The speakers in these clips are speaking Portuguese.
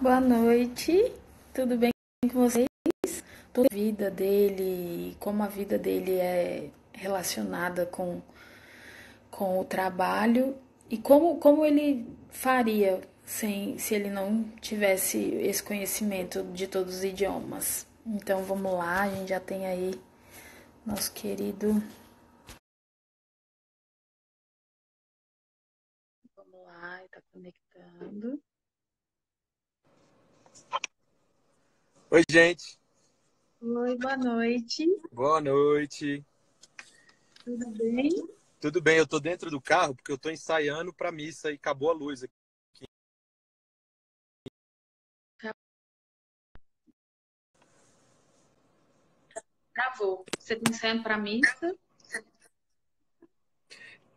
Boa noite, tudo bem com vocês? Toda a vida dele, como a vida dele é relacionada com o trabalho e como ele faria se ele não tivesse esse conhecimento de todos os idiomas. Então vamos lá, a gente já tem aí nosso querido. Vamos lá, está conectando. Oi, gente. Oi, boa noite. Boa noite. Tudo bem? Tudo bem? Eu tô dentro do carro porque eu tô ensaiando pra missa e acabou a luz aqui. Gravou. Você está ensaiando para missa?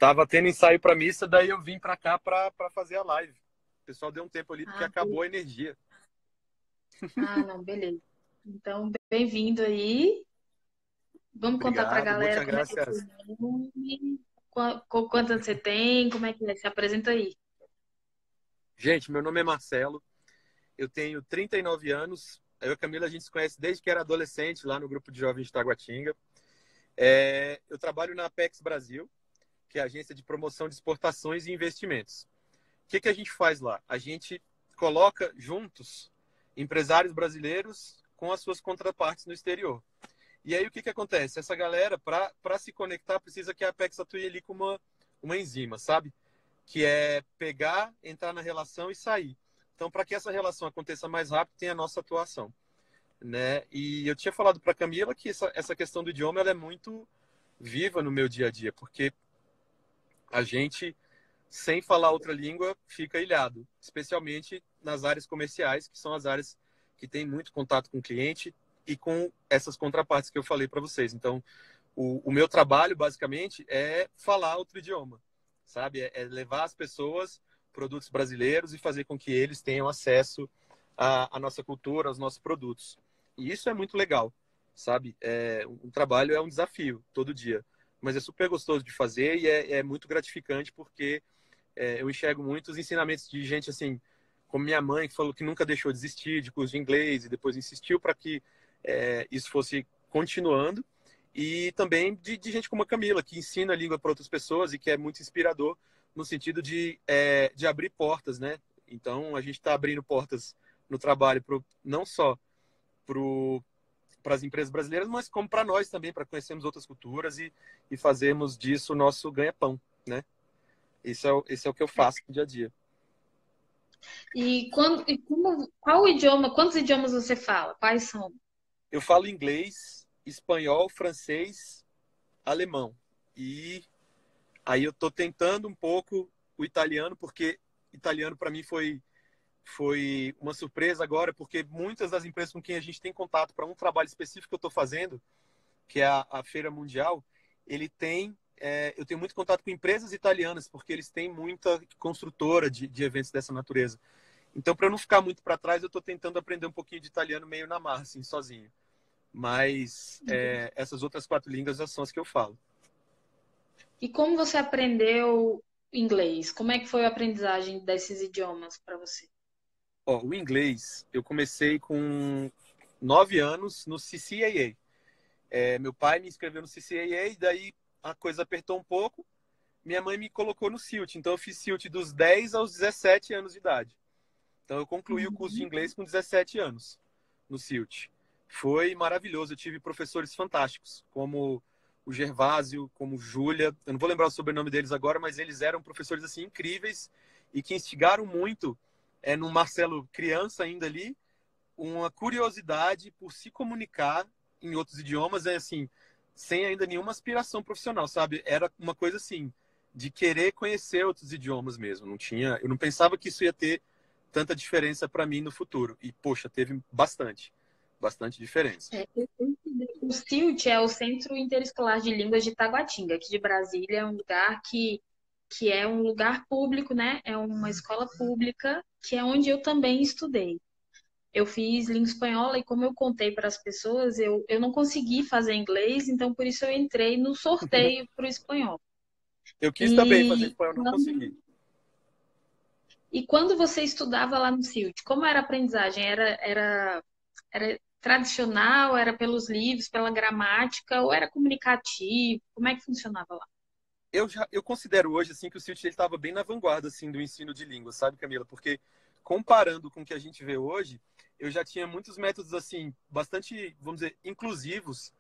Tava tendo ensaio pra missa, daí eu vim pra cá pra fazer a live. O pessoal deu um tempo ali porque Ah, acabou a energia. não, beleza. Então, bem-vindo aí. Vamos contar para a Obrigado, galera muitas como é que é seu graças. nome, quantos anos você tem, como é que é? Se apresenta aí. Gente, meu nome é Marcelo, eu tenho 39 anos. Eu e a Camila, a gente se conhece desde que era adolescente, lá no grupo de jovens de Taguatinga. Eu trabalho na Apex Brasil, que é a agência de promoção de exportações e investimentos. O que a gente faz lá? A gente coloca juntos empresários brasileiros com as suas contrapartes no exterior. E aí o que acontece? Essa galera, para se conectar, precisa que a Apex atue ali com uma enzima, sabe? Que é pegar, entrar na relação e sair. Então, para que essa relação aconteça mais rápido, tem a nossa atuação. Né? E eu tinha falado para a Camila que essa questão do idioma ela é muito viva no meu dia a dia, porque a gente sem falar outra língua, fica ilhado, especialmente nas áreas comerciais, que são as áreas que têm muito contato com o cliente e com essas contrapartes que eu falei para vocês. Então, o meu trabalho, basicamente, é falar outro idioma, sabe? É levar as pessoas produtos brasileiros e fazer com que eles tenham acesso à nossa cultura, aos nossos produtos. E isso é muito legal, sabe? Um trabalho é um desafio todo dia, mas é super gostoso de fazer e é muito gratificante porque eu enxergo muitos ensinamentos de gente assim, como minha mãe, que falou que nunca deixou de desistir de curso de inglês e depois insistiu para que isso fosse continuando. E também de gente como a Camila, que ensina a língua para outras pessoas e que é muito inspirador no sentido de abrir portas, né? Então, a gente está abrindo portas no trabalho não só para as empresas brasileiras, mas como para nós também, para conhecermos outras culturas e fazermos disso o nosso ganha-pão, né? Esse é o que eu faço no dia a dia. Qual idioma, quantos idiomas você fala? Quais são? Eu falo inglês, espanhol, francês, alemão. E aí eu estou tentando um pouco o italiano, porque italiano para mim foi uma surpresa agora, porque muitas das empresas com quem a gente tem contato para um trabalho específico que eu estou fazendo, que é a Feira Mundial, eu tenho muito contato com empresas italianas, porque eles têm muita construtora de eventos dessa natureza. Então, para eu não ficar muito para trás, eu estou tentando aprender um pouquinho de italiano meio na marra, assim, sozinho. Mas essas outras 4 línguas já são as que eu falo. E como você aprendeu inglês? Como é que foi a aprendizagem desses idiomas para você? Ó, o inglês, eu comecei com 9 anos no CCAA. Meu pai me inscreveu no CCAA, e daí a coisa apertou um pouco. Minha mãe me colocou no CILT, então eu fiz CILT dos 10 aos 17 anos de idade. Então eu concluí o curso de Uhum. inglês com 17 anos no CILT. Foi maravilhoso, eu tive professores fantásticos, como o Gervásio, como Júlia. Eu não vou lembrar o sobrenome deles agora, mas eles eram professores assim incríveis e que instigaram muito no Marcelo criança ainda ali, uma curiosidade por se comunicar em outros idiomas, assim, sem ainda nenhuma aspiração profissional, sabe? Era uma coisa assim, de querer conhecer outros idiomas mesmo. Eu não pensava que isso ia ter tanta diferença para mim no futuro. E, poxa, teve bastante diferença. O CILT é o Centro Interescolar de Línguas de Taguatinga, aqui de Brasília. É um lugar que é um lugar público, né? É uma escola pública, que é onde eu também estudei. Eu fiz língua espanhola e como eu contei para as pessoas, eu não consegui fazer inglês, então por isso eu entrei no sorteio para o espanhol. Eu quis também fazer E, espanhol, não consegui. E quando você estudava lá no CIUT, como era a aprendizagem? Era tradicional, era pelos livros, pela gramática, ou era comunicativo? Como é que funcionava lá? Eu considero hoje assim que o CIUT estava bem na vanguarda assim do ensino de língua, sabe, Camila? Porque comparando com o que a gente vê hoje, eu já tinha muitos métodos assim bastante, vamos dizer, inclusivos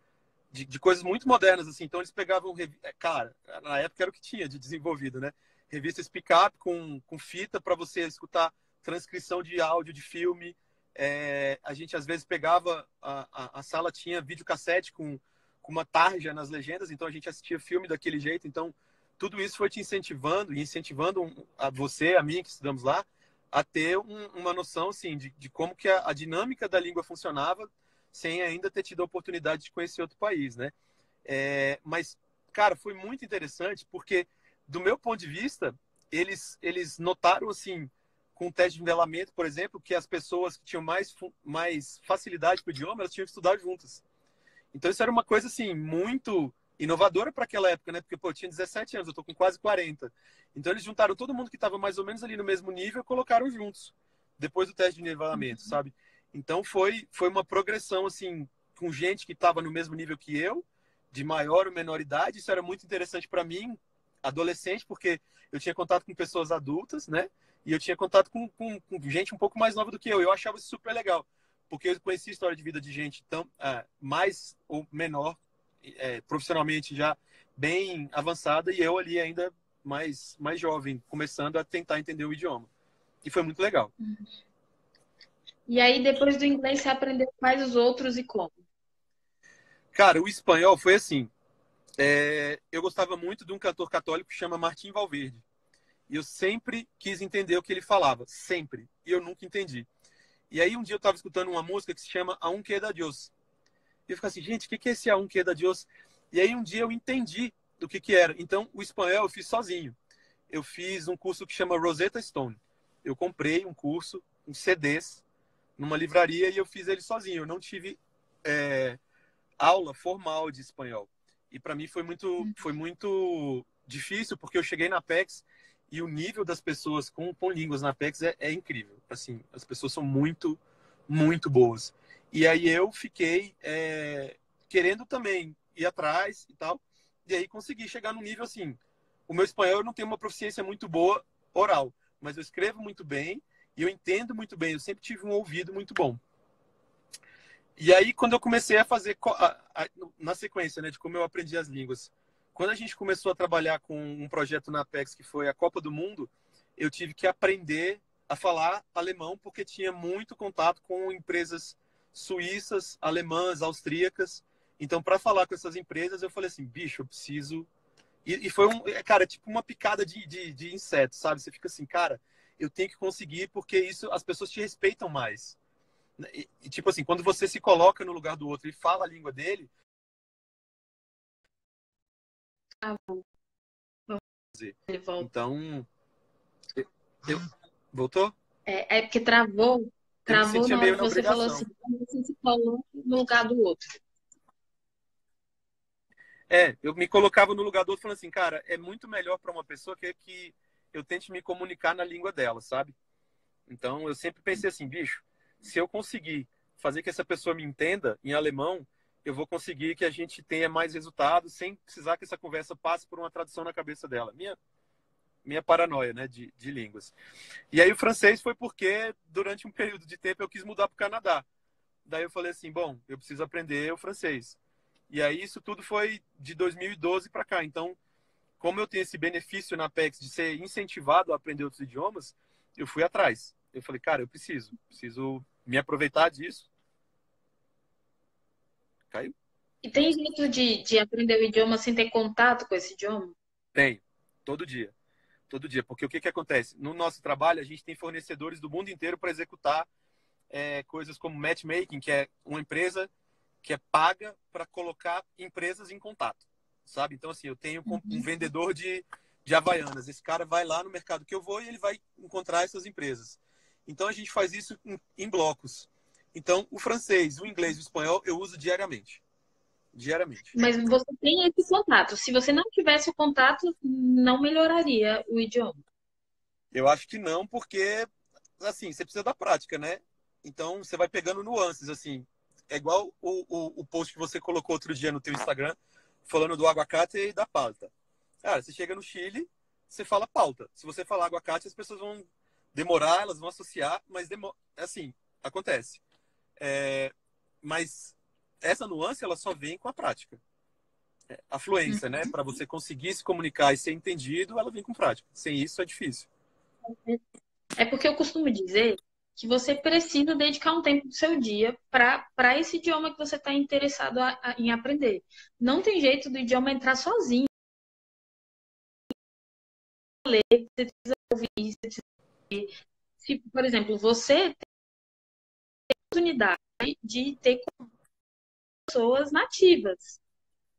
de coisas muito modernas assim. Então eles pegavam, cara, na época era o que tinha de desenvolvido, né? Revistas pick-up com fita para você escutar transcrição de áudio de filme. A gente às vezes pegava a sala tinha videocassete com uma tarja nas legendas, então a gente assistia filme daquele jeito. Então tudo isso foi te incentivando e incentivando a você, a mim que estudamos lá, a ter uma noção assim de como que a dinâmica da língua funcionava sem ainda ter tido a oportunidade de conhecer outro país, né? Mas, cara, foi muito interessante porque, do meu ponto de vista, eles notaram, assim, com o teste de nivelamento, por exemplo, que as pessoas que tinham mais facilidade com o idioma, elas tinham que estudar juntas. Então, isso era uma coisa, assim, muito inovadora para aquela época, né? Porque, pô, eu tinha 17 anos, eu tô com quase 40. Então, eles juntaram todo mundo que estava mais ou menos ali no mesmo nível e colocaram juntos, depois do teste de nivelamento, sabe? Então, foi uma progressão, assim, com gente que estava no mesmo nível que eu, de maior ou menor idade. Isso era muito interessante para mim, adolescente, porque eu tinha contato com pessoas adultas, né? E eu tinha contato com gente um pouco mais nova do que eu. Eu achava isso super legal, porque eu conheci a história de vida de gente tão mais ou menor, profissionalmente já bem avançada, e eu ali ainda mais jovem, começando a tentar entender o idioma. E foi muito legal. E aí, depois do inglês, você aprendeu quais os outros e como? Cara, o espanhol foi assim. Eu gostava muito de um cantor católico que chama Martim Valverde. E eu sempre quis entender o que ele falava, sempre. E eu nunca entendi. E aí um dia eu estava escutando uma música que se chama Aún Queda Dios. E eu fiquei assim, gente, o que é esse Aún Queda Dios? E aí um dia eu entendi do que era. Então o espanhol eu fiz sozinho. Eu fiz um curso que chama Rosetta Stone. Eu comprei um curso, uns CDs, numa livraria e eu fiz ele sozinho. Eu não tive aula formal de espanhol. E para mim foi muito difícil, porque eu cheguei na Apex e o nível das pessoas com línguas na Apex é incrível. Assim, as pessoas são muito, muito boas. E aí eu fiquei querendo também ir atrás e tal. E aí consegui chegar num nível assim. O meu espanhol eu não tenho uma proficiência muito boa oral, mas eu escrevo muito bem e eu entendo muito bem. Eu sempre tive um ouvido muito bom. E aí, quando eu comecei a fazer, na sequência, né, de como eu aprendi as línguas, quando a gente começou a trabalhar com um projeto na Apex, que foi a Copa do Mundo, eu tive que aprender a falar alemão, porque tinha muito contato com empresas suíças, alemãs, austríacas. Então, para falar com essas empresas, eu falei assim, bicho, eu preciso... E foi, cara, tipo uma picada de inseto, sabe? Você fica assim, cara, eu tenho que conseguir, porque isso as pessoas te respeitam mais. Tipo assim, quando você se coloca no lugar do outro e fala a língua dele, Ah, ele volta. então, eu, voltou? É porque travou, Eu me travou sentia na hora meio que na você falou assim, obrigação. como você se coloca no lugar do outro. Eu me colocava no lugar do outro falando assim, cara, é muito melhor para uma pessoa que eu tente me comunicar na língua dela, sabe? Então, eu sempre pensei assim, bicho, se eu conseguir fazer que essa pessoa me entenda em alemão, eu vou conseguir que a gente tenha mais resultados sem precisar que essa conversa passe por uma tradução na cabeça dela. Minha paranoia, né, de línguas. E aí o francês foi porque durante um período de tempo eu quis mudar para o Canadá. Daí eu falei assim, bom, eu preciso aprender o francês. E aí isso tudo foi de 2012 para cá. Então, como eu tenho esse benefício na Apex de ser incentivado a aprender outros idiomas, eu fui atrás. Eu falei, cara, eu preciso me aproveitar disso. Caiu? E tem jeito de aprender o idioma sem ter contato com esse idioma? Tenho, todo dia. Todo dia. Porque o que acontece? No nosso trabalho, a gente tem fornecedores do mundo inteiro para executar coisas como matchmaking, que é uma empresa que é paga para colocar empresas em contato, sabe? Então, assim, eu tenho um vendedor de Havaianas. Esse cara vai lá no mercado que eu vou e ele vai encontrar essas empresas. Então, a gente faz isso em blocos. Então, o francês, o inglês e o espanhol eu uso diariamente. Diariamente. Mas você tem esse contato. Se você não tivesse o contato, não melhoraria o idioma. Eu acho que não, porque, assim, você precisa da prática, né? Então, você vai pegando nuances, assim. É igual o post que você colocou outro dia no teu Instagram, falando do aguacate e da palta. Cara, você chega no Chile, você fala palta. Se você falar aguacate, as pessoas vão demorar, elas vão associar, mas assim, acontece. Mas essa nuance, ela só vem com a prática. A fluência, né? Para você conseguir se comunicar e ser entendido, ela vem com prática. Sem isso, é difícil. É porque eu costumo dizer que você precisa dedicar um tempo do seu dia para esse idioma que você está interessado em aprender. Não tem jeito do idioma entrar sozinho. Você precisa ouvir, você precisa ver. Se, por exemplo, você tem a oportunidade de ter pessoas nativas,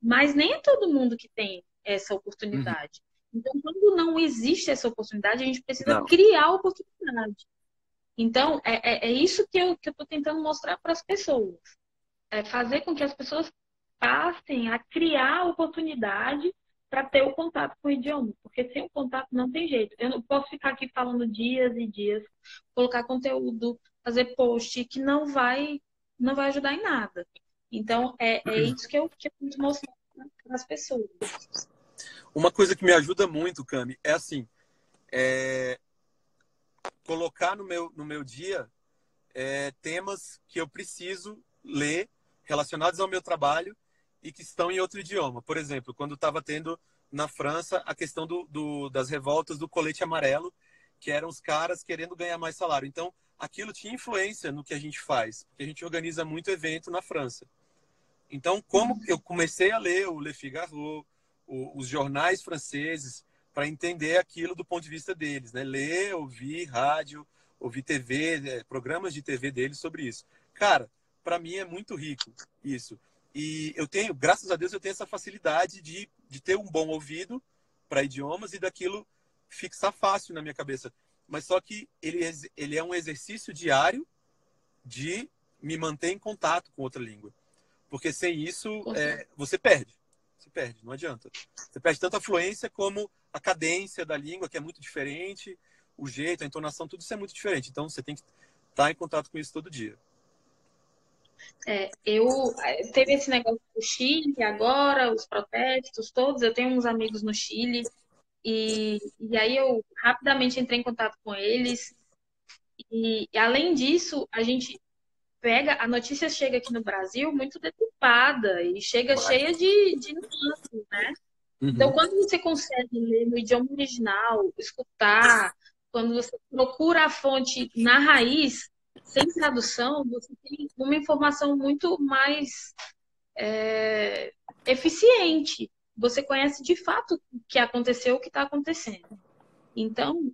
mas nem é todo mundo que tem essa Uhum. oportunidade. Então, quando não existe essa oportunidade, a gente precisa Não. criar a oportunidade. Então, é isso que eu estou tentando mostrar para as pessoas. É fazer com que as pessoas passem a criar a oportunidade para ter o contato com o idioma. Porque sem o contato não tem jeito. Eu não posso ficar aqui falando dias e dias, colocar conteúdo, fazer post que não vai ajudar em nada. Então, é isso que eu tento mostrar para as pessoas. Uma coisa que me ajuda muito, Cami, é assim, é colocar no meu dia temas que eu preciso ler relacionados ao meu trabalho e que estão em outro idioma. Por exemplo, quando estava tendo na França a questão das revoltas do colete amarelo, que eram os caras querendo ganhar mais salário. Então, aquilo tinha influência no que a gente faz, porque a gente organiza muito evento na França. Então, como eu comecei a ler o Le Figaro, os jornais franceses, para entender aquilo do ponto de vista deles, né? Ler, ouvir rádio, ouvir TV, programas de TV deles sobre isso. Cara, para mim é muito rico isso. E eu tenho, graças a Deus, eu tenho essa facilidade de ter um bom ouvido para idiomas e daquilo fixar fácil na minha cabeça. Mas só que ele é um exercício diário de me manter em contato com outra língua. Porque sem isso, você perde. Você perde, não adianta. Você perde tanto a fluência como a cadência da língua, que é muito diferente, o jeito, a entonação, tudo isso é muito diferente. Então, você tem que estar em contato com isso todo dia. Teve esse negócio do Chile agora, os protestos todos. Eu tenho uns amigos no Chile e aí eu rapidamente entrei em contato com eles. E além disso, a gente a notícia chega aqui no Brasil muito deturpada e chega cheia de nuances, né? Então, Uhum. quando você consegue ler no idioma original, escutar, quando você procura a fonte na raiz, sem tradução, você tem uma informação muito mais eficiente. Você conhece de fato o que aconteceu, o que está acontecendo. Então,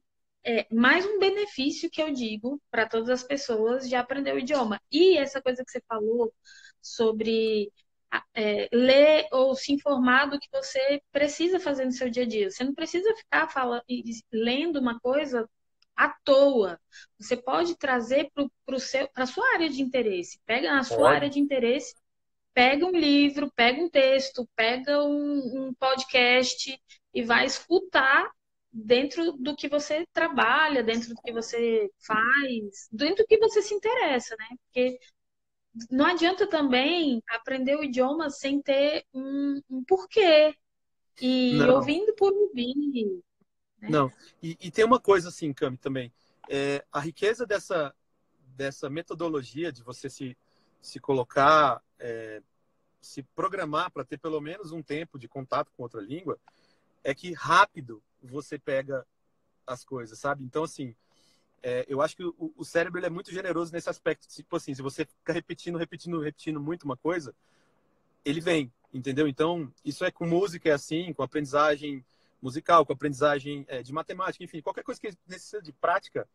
mais um benefício que eu digo para todas as pessoas de aprender o idioma. E essa coisa que você falou sobre ler ou se informar do que você precisa fazer no seu dia a dia. Você não precisa ficar lendo uma coisa à toa. Você pode trazer para a sua área de interesse. Pega na sua área Pode. de interesse, pega um livro, pega um texto, pega um podcast e vai escutar dentro do que você trabalha, dentro do que você faz, dentro do que você se interessa, né? Porque não adianta também aprender o idioma sem ter um porquê e Não, ouvindo por ouvir, né? não. E tem uma coisa assim, Cami, também. A riqueza dessa metodologia de você se colocar, se programar para ter pelo menos um tempo de contato com outra língua, é que rápido você pega as coisas, sabe? Então, assim, eu acho que o cérebro ele é muito generoso nesse aspecto. Tipo assim, se você fica repetindo, repetindo, repetindo muito uma coisa, ele vem, entendeu? Então, isso é com música, é assim, com aprendizagem musical, com aprendizagem de matemática, enfim, qualquer coisa que necessita de prática,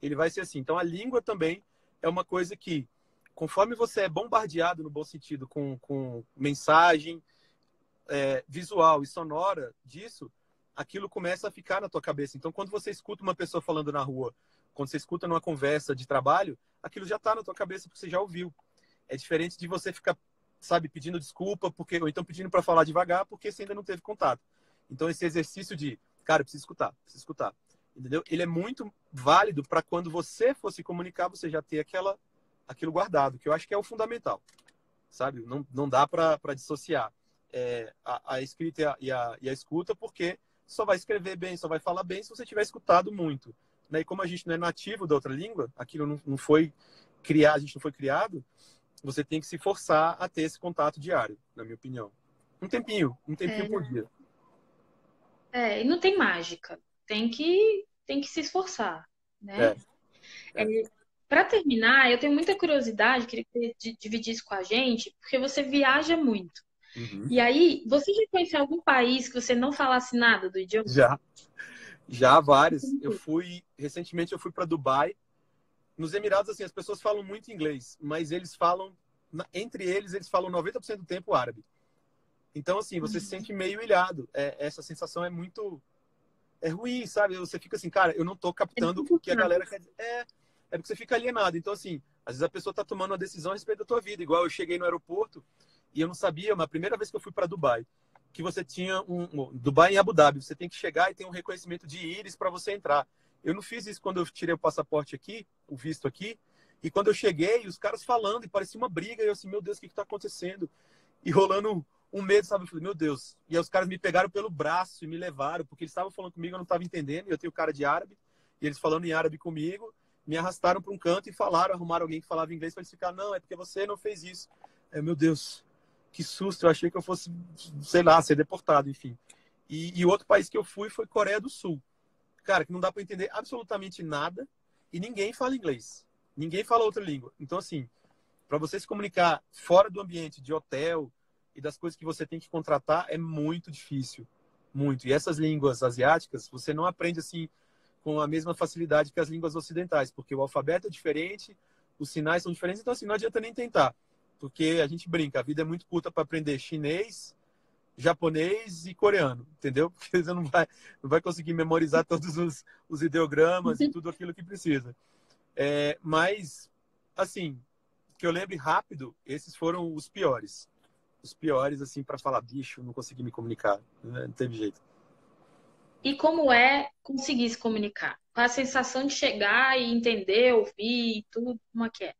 ele vai ser assim. Então, a língua também é uma coisa que, conforme você é bombardeado, no bom sentido, com mensagem visual e sonora disso, aquilo começa a ficar na tua cabeça. Então, quando você escuta uma pessoa falando na rua, quando você escuta numa conversa de trabalho, aquilo já está na tua cabeça porque você já ouviu. É diferente de você ficar, sabe, pedindo desculpa, ou então pedindo para falar devagar porque você ainda não teve contato. Então, esse exercício de, cara, eu preciso escutar, preciso escutar. entendeu? Ele é muito válido para quando você for se comunicar, você já ter aquilo guardado, que eu acho que é o fundamental, sabe? Não dá para dissociar a escrita e a escuta, porque só vai escrever bem, só vai falar bem se você tiver escutado muito, né? E como a gente não é nativo da outra língua, aquilo não foi criar, a gente não foi criado, você tem que se forçar a ter esse contato diário, na minha opinião. Um tempinho por dia. E não tem mágica. Tem que se esforçar, né? É. Para terminar, eu tenho muita curiosidade, queria que você dividisse com a gente, porque você viaja muito. Uhum. E aí, você já conheceu algum país que você não falasse nada do idioma? Já vários. Recentemente eu fui para Dubai. Nos Emirados, assim, as pessoas falam muito inglês, mas entre eles falam 90% do tempo árabe. Então, assim, você se sente meio ilhado. Essa sensação é ruim, sabe? Você fica assim, cara, eu não tô captando o que a galera quer dizer. É porque você fica alienado. Então, assim, às vezes a pessoa tá tomando uma decisão a respeito da tua vida. Igual eu cheguei no aeroporto e eu não sabia, mas a primeira vez que eu fui para Dubai, que você tinha Dubai em Abu Dhabi, você tem que chegar e tem um reconhecimento de íris para você entrar. Eu não fiz isso quando eu tirei o passaporte aqui, o visto aqui, e quando eu cheguei, os caras falando, e parecia uma briga, e eu assim, meu Deus, o que tá acontecendo? E rolando um medo, sabe? Eu falei, meu Deus. E aí os caras me pegaram pelo braço e me levaram, porque eles estavam falando comigo, eu não estava entendendo, e eu tenho cara de árabe, e eles falando em árabe comigo, me arrastaram para um canto e arrumaram alguém que falava inglês para eles ficar, não, é porque você não fez isso. Meu Deus, que susto, eu achei que eu fosse, sei lá, ser deportado, enfim. E o outro país que eu fui foi Coreia do Sul. Cara, que não dá para entender absolutamente nada e ninguém fala inglês. Ninguém fala outra língua. Então, assim, para você se comunicar fora do ambiente de hotel e das coisas que você tem que contratar é muito difícil. Muito. E essas línguas asiáticas, você não aprende assim com a mesma facilidade que as línguas ocidentais, porque o alfabeto é diferente, os sinais são diferentes, então assim, não adianta nem tentar. Porque a gente brinca, a vida é muito curta para aprender chinês, japonês e coreano, entendeu? Porque você não vai conseguir memorizar todos os ideogramas e tudo aquilo que precisa. Mas, assim, que eu lembre rápido, esses foram os piores. Os piores, assim, para falar, bicho, não consegui me comunicar. Né? Não teve jeito. E como é conseguir se comunicar? Com a sensação de chegar e entender, ouvir e tudo, como é que é?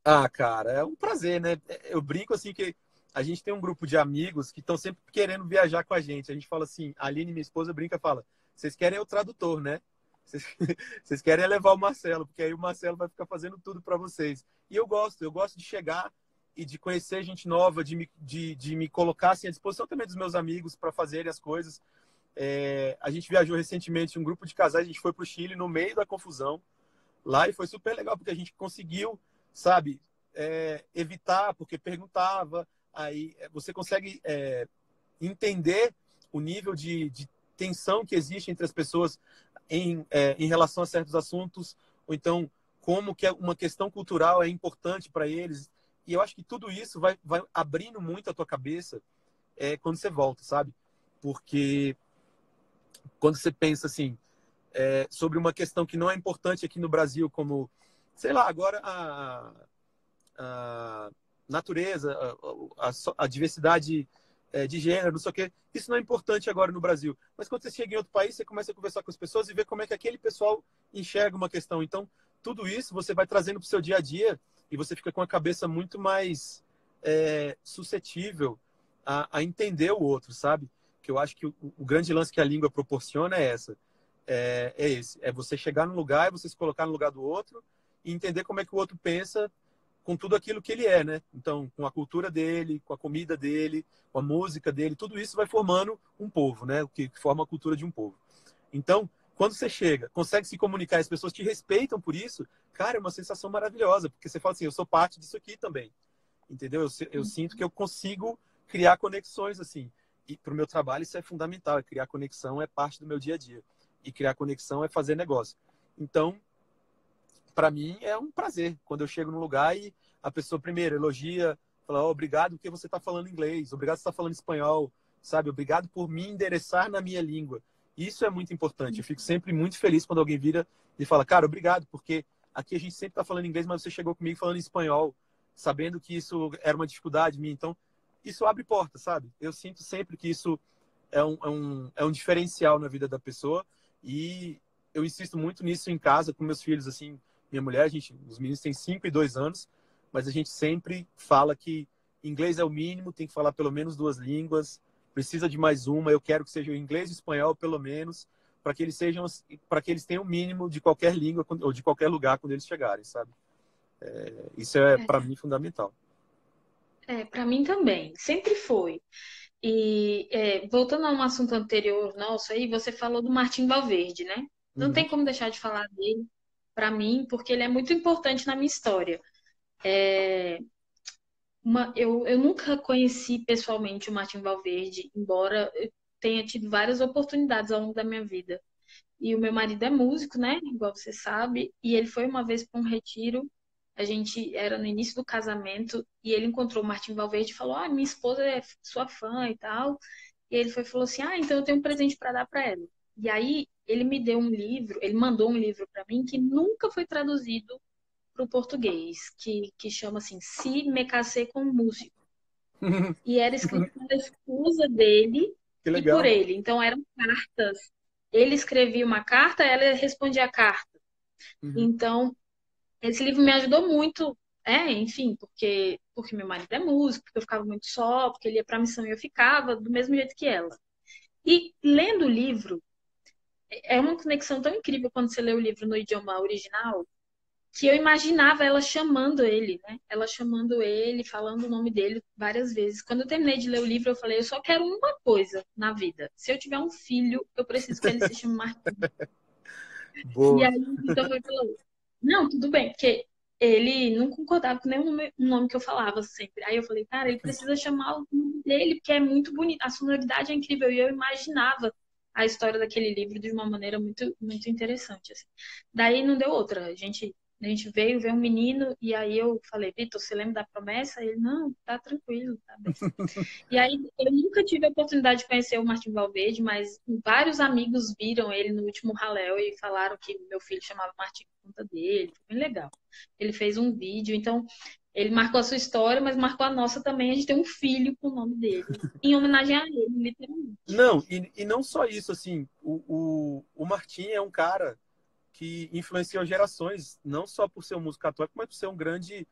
Ah, cara, é um prazer, né? Eu brinco, assim, que a gente tem um grupo de amigos que estão sempre querendo viajar com a gente. A gente fala assim, a Aline, minha esposa, brinca e fala, vocês querem o tradutor, né? Vocês querem levar o Marcelo, porque aí o Marcelo vai ficar fazendo tudo para vocês. E eu gosto de chegar e de conhecer gente nova, de me colocar assim, à disposição também dos meus amigos para fazerem as coisas. A gente viajou recentemente, um grupo de casais, a gente foi para o Chile no meio da confusão lá e foi super legal, porque a gente conseguiu, sabe, evitar, porque perguntava, aí você consegue entender o nível de tensão que existe entre as pessoas em relação a certos assuntos, ou então como que uma questão cultural é importante para eles. E eu acho que tudo isso vai abrindo muito a tua cabeça quando você volta, sabe? Porque quando você pensa assim, sobre uma questão que não é importante aqui no Brasil, como, sei lá, agora a natureza, a diversidade de gênero, não sei o quê. Isso não é importante agora no Brasil. Mas quando você chega em outro país, você começa a conversar com as pessoas e ver como é que aquele pessoal enxerga uma questão. Então, tudo isso você vai trazendo para o seu dia a dia e você fica com a cabeça muito mais suscetível a entender o outro, sabe? Que eu acho que o grande lance que a língua proporciona é esse. É você chegar num lugar, você se colocar no lugar do outro e entender como é que o outro pensa com tudo aquilo que ele é, né? Então, com a cultura dele, com a comida dele, com a música dele, tudo isso vai formando um povo, né? O que forma a cultura de um povo. Então, quando você chega, consegue se comunicar, as pessoas te respeitam por isso, cara, é uma sensação maravilhosa, porque você fala assim, eu sou parte disso aqui também, entendeu? Eu sinto que eu consigo criar conexões, assim, e para o meu trabalho isso é fundamental, criar conexão é parte do meu dia a dia, e criar conexão é fazer negócio. Então, para mim é um prazer quando eu chego num lugar e a pessoa primeiro elogia, fala, obrigado porque você está falando inglês, obrigado porque você está falando espanhol, sabe? Obrigado por me endereçar na minha língua. Isso é muito importante. Eu fico sempre muito feliz quando alguém vira e fala, cara, obrigado, porque aqui a gente sempre está falando inglês, mas você chegou comigo falando espanhol, sabendo que isso era uma dificuldade minha. Então, isso abre porta, sabe? Eu sinto sempre que isso é um diferencial na vida da pessoa e eu insisto muito nisso em casa com meus filhos, assim, minha mulher, os meninos têm 5 e 2 anos, mas a gente sempre fala que inglês é o mínimo, tem que falar pelo menos 2 línguas, precisa de mais uma, eu quero que seja o inglês e o espanhol, pelo menos, para que eles tenham o mínimo de qualquer língua ou de qualquer lugar quando eles chegarem, sabe? Isso é, para mim, fundamental. Para mim também, sempre foi. E voltando a um assunto anterior nosso aí, você falou do Martim Valverde, né? Não Uhum. tem como deixar de falar dele para mim, porque ele é muito importante na minha história. Eu nunca conheci pessoalmente o Martim Valverde, embora eu tenha tido várias oportunidades ao longo da minha vida. E o meu marido é músico, né? Igual você sabe. E ele foi uma vez para um retiro. A gente era no início do casamento e ele encontrou o Martim Valverde e falou: Ah, minha esposa é sua fã e tal. E ele falou assim: Ah, então eu tenho um presente para dar para ela. E aí ele me deu um livro, ele mandou um livro para mim que nunca foi traduzido para o português, que chama assim: Se Me Casei com um Músico. E era escrito pela esposa dele Que e por legal. ele. Então eram cartas. Ele escrevia uma carta, ela respondia a carta. Uhum. Então, esse livro me ajudou muito, enfim, porque meu marido é músico, porque eu ficava muito só, porque ele ia para a missão e eu ficava do mesmo jeito que ela. E lendo o livro, é uma conexão tão incrível quando você lê o livro no idioma original, que eu imaginava ela chamando ele, né? Ela chamando ele, falando o nome dele várias vezes. Quando eu terminei de ler o livro, eu falei, eu só quero uma coisa na vida. Se eu tiver um filho, eu preciso que ele se chame Martim. E Boa. aí o Vitor falou, não, tudo bem, porque ele não concordava com nenhum nome que eu falava sempre. Aí eu falei, cara, ele precisa chamar o nome dele, porque é muito bonito, a sonoridade é incrível. E eu imaginava a história daquele livro de uma maneira muito, muito interessante, assim. Daí não deu outra. A gente veio ver um menino e aí eu falei, Vitor, você lembra da promessa? Ele, não, tá tranquilo, tá bem. E aí eu nunca tive a oportunidade de conhecer o Martim Valverde, mas vários amigos viram ele no último Ralé e falaram que meu filho chamava Martim por conta dele. Foi bem legal. Ele fez um vídeo, então ele marcou a sua história, mas marcou a nossa também. A gente tem um filho com o nome dele, em homenagem a ele, literalmente. Não, e não só isso, assim, o Martim é um cara que influenciou gerações, não só por ser um músico católico, mas por ser um grande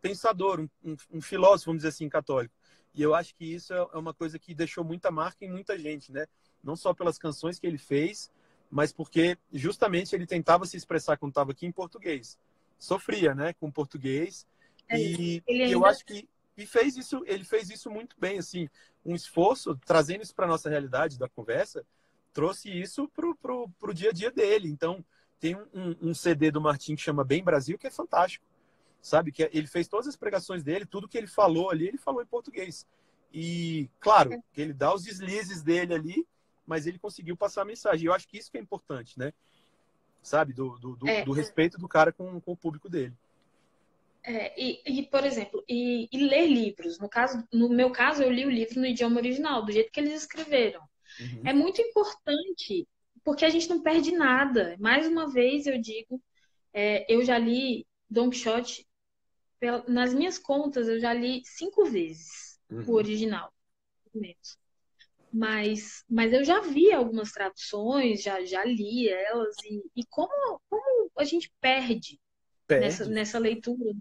pensador, um filósofo, vamos dizer assim, católico. E eu acho que isso é uma coisa que deixou muita marca em muita gente, né? Não só pelas canções que ele fez, mas porque justamente ele tentava se expressar quando estava aqui em português. Sofria, né, com português. E Ele eu ainda acho que ele fez isso muito bem, assim, um esforço, trazendo isso para nossa realidade da conversa, trouxe isso pro dia a dia dele. Então, tem um CD do Martim que chama Bem Brasil, que é fantástico, sabe? Que ele fez todas as pregações dele, tudo que ele falou ali, ele falou em português. E, claro, que ele dá os deslizes dele ali, mas ele conseguiu passar a mensagem. E eu acho que isso que é importante, né? Sabe? Do respeito do cara com o público dele. Por exemplo, ler livros. No meu caso, eu li o livro no idioma original, do jeito que eles escreveram. Uhum. É muito importante, porque a gente não perde nada. Mais uma vez, eu digo, eu já li Don Quixote, nas minhas contas, eu já li 5 vezes o Uhum. original, pelo menos. Mas eu já vi algumas traduções, já li elas, e como a gente perde nessa, Perde. nessa leitura.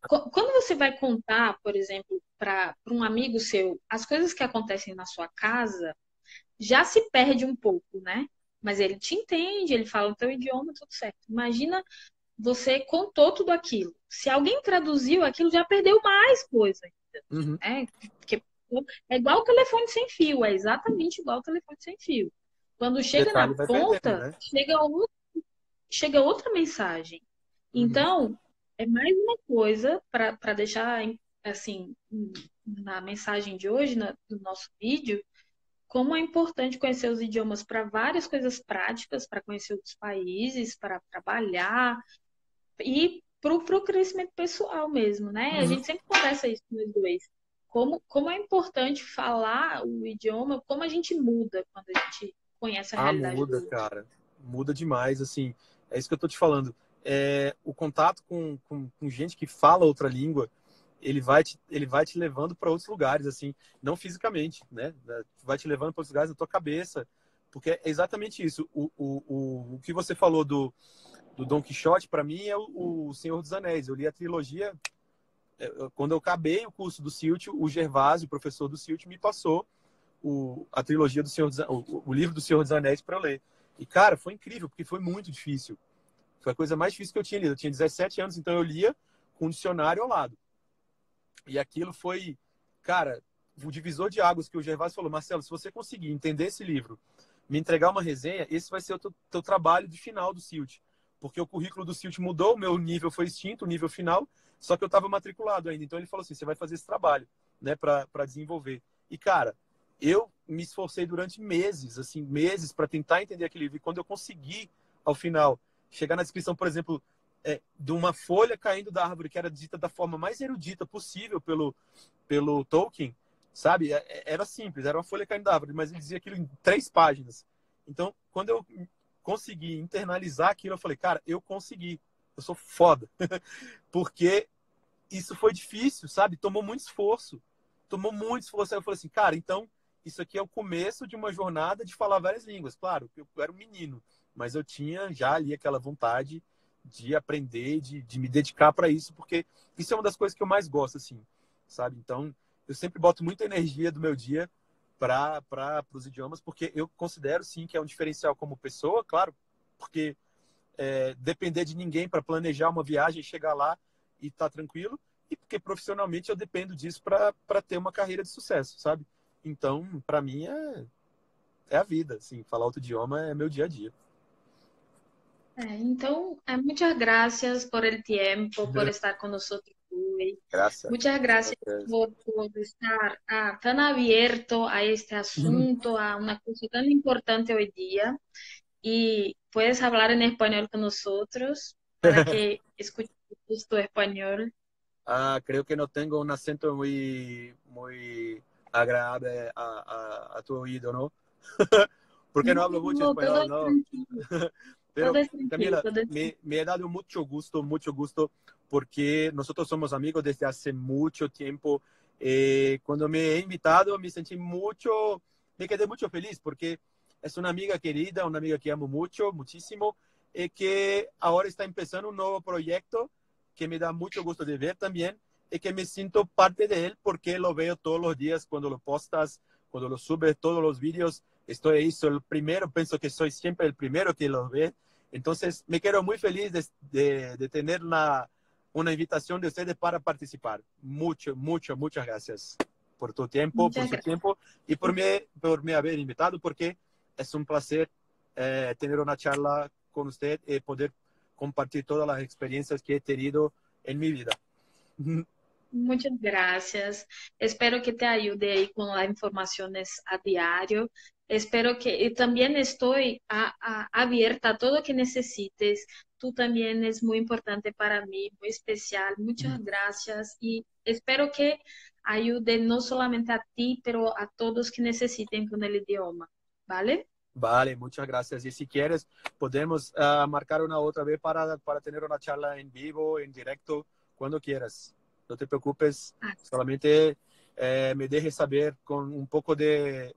Quando você vai contar, por exemplo, para um amigo seu, as coisas que acontecem na sua casa, já se perde um pouco, né? Mas ele te entende, ele fala o teu idioma, tudo certo. Imagina, você contou tudo aquilo. Se alguém traduziu aquilo, já perdeu mais coisa, Uhum. né? Porque é igual o telefone sem fio, é exatamente igual o telefone sem fio. Quando O chega detalhe na vai perdendo, ponta, né? chega outra mensagem. Uhum. Então, é mais uma coisa para deixar assim na mensagem de hoje, do nosso vídeo, como é importante conhecer os idiomas para várias coisas práticas, para conhecer outros países, para trabalhar e para o crescimento pessoal mesmo, né? A Uhum. gente sempre conversa isso nos dois. Como é importante falar o idioma, como a gente muda quando a gente conhece a Ah, realidade do muda, outro. cara. Muda demais, assim. É isso que eu tô te falando. O contato com gente que fala outra língua, ele vai te levando para outros lugares, assim. Não fisicamente, né? Vai te levando para outros lugares na tua cabeça, Porque é exatamente isso. O que você falou do Don Quixote, para mim, é o Senhor dos Anéis. Eu li a trilogia. Quando eu acabei o curso do Silt, o Gervásio, o professor do Silt, me passou a trilogia do Senhor o livro do Senhor dos Anéis para eu ler. E, cara, foi incrível, porque foi muito difícil. Foi a coisa mais difícil que eu tinha lido. Eu tinha 17 anos, então eu lia com um dicionário ao lado. E aquilo foi, cara, o divisor de águas que o Gervásio falou: Marcelo, se você conseguir entender esse livro, me entregar uma resenha, esse vai ser o teu trabalho de final do Silt. Porque o currículo do Silt mudou, o meu nível foi extinto, o nível final, só que eu estava matriculado ainda. Então ele falou assim: você vai fazer esse trabalho, né, para desenvolver. E, cara, eu me esforcei durante meses, assim, meses para tentar entender aquele livro. E quando eu consegui, ao final, chegar na descrição, por exemplo, de uma folha caindo da árvore, que era dita da forma mais erudita possível pelo Tolkien, sabe? Era simples, era uma folha caindo da árvore, mas ele dizia aquilo em 3 páginas. Então, quando eu consegui internalizar aquilo, eu falei, cara, eu consegui, eu sou foda. Porque isso foi difícil, sabe? Tomou muito esforço. Aí eu falei assim, cara, então isso aqui é o começo de uma jornada de falar várias línguas. Claro, eu era um menino, mas eu tinha já ali aquela vontade de aprender, de me dedicar para isso, porque isso é uma das coisas que eu mais gosto, assim, sabe? Então, eu sempre boto muita energia do meu dia para os idiomas, porque eu considero, sim, que é um diferencial como pessoa, claro, porque depender de ninguém para planejar uma viagem, chegar lá e estar tranquilo, e porque profissionalmente eu dependo disso para ter uma carreira de sucesso, sabe? Então, para mim, é a vida, assim, falar outro idioma é meu dia a dia. Então, muchas gracias por el tiempo, por estar con nosotros hoy. Graças. Muchas gracias por estar tan abierto a este asunto, a una cosa tan importante hoy día. Y puedes hablar en español con nosotros para que escuchemos tu español. Creo que no tengo un acento muy agradable a tu oído, ¿no? Porque no hablo mucho No, todo español, es ¿no? tranquilo, todo Pero es tranquilo, Camila, todo es me he dado mucho gusto, porque nosotros somos amigos desde hace mucho tiempo. Cuando me he invitado, me quedé mucho feliz, porque es una amiga querida, una amiga que amo mucho, muchísimo, que ahora está empezando un nuevo proyecto que me da mucho gusto de ver también, y que me siento parte de él, porque lo veo todos los días cuando lo postas, cuando lo subes, todos los vídeos. Estoy ahí, soy el primero, pienso que soy siempre el primero que lo ve. Entonces, me quedo muy feliz de tener una invitación de ustedes para participar. Muchas gracias por tu tiempo, por muchas su gracias. tiempo y por me haber invitado, porque es un placer tener una charla con usted y poder compartir todas las experiencias que he tenido en mi vida. Muchas gracias. Espero que te ayude ahí con las informaciones a diario. Espero que y también estoy abierta a todo lo que necesites. Tú también es muy importante para mí, muy especial. Muchas gracias y espero que ayude no solamente a ti, pero a todos que necesiten con el idioma. ¿Vale? Vale, muchas gracias. Y si quieres, podemos marcar una otra vez para tener una charla en vivo, en directo, cuando quieras. No te preocupes, solamente me dejes saber con un poco de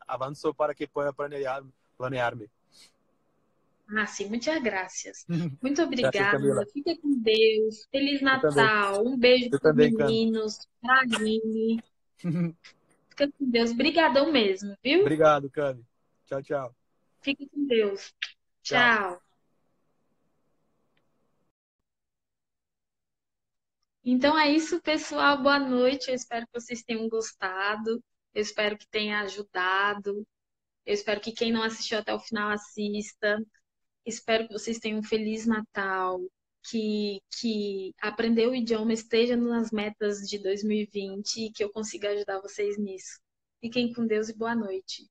avanzo para que pueda planearme. Sim, muitas graças. Muito Gracias, obrigada. Camila. Fica com Deus. Feliz Yo también. Natal. Um beijo Yo para os también, Cam. meninos, para a Aline. Fica com Deus. Brigadão mesmo, viu? Obrigado, Cami. Tchau, tchau. Fica com Deus. Tchau. Tchau. Então é isso, pessoal. Boa noite. Eu espero que vocês tenham gostado. Eu espero que tenha ajudado. Eu espero que quem não assistiu até o final assista. Espero que vocês tenham um Feliz Natal, que aprender o idioma esteja nas metas de 2020 e que eu consiga ajudar vocês nisso. Fiquem com Deus e boa noite.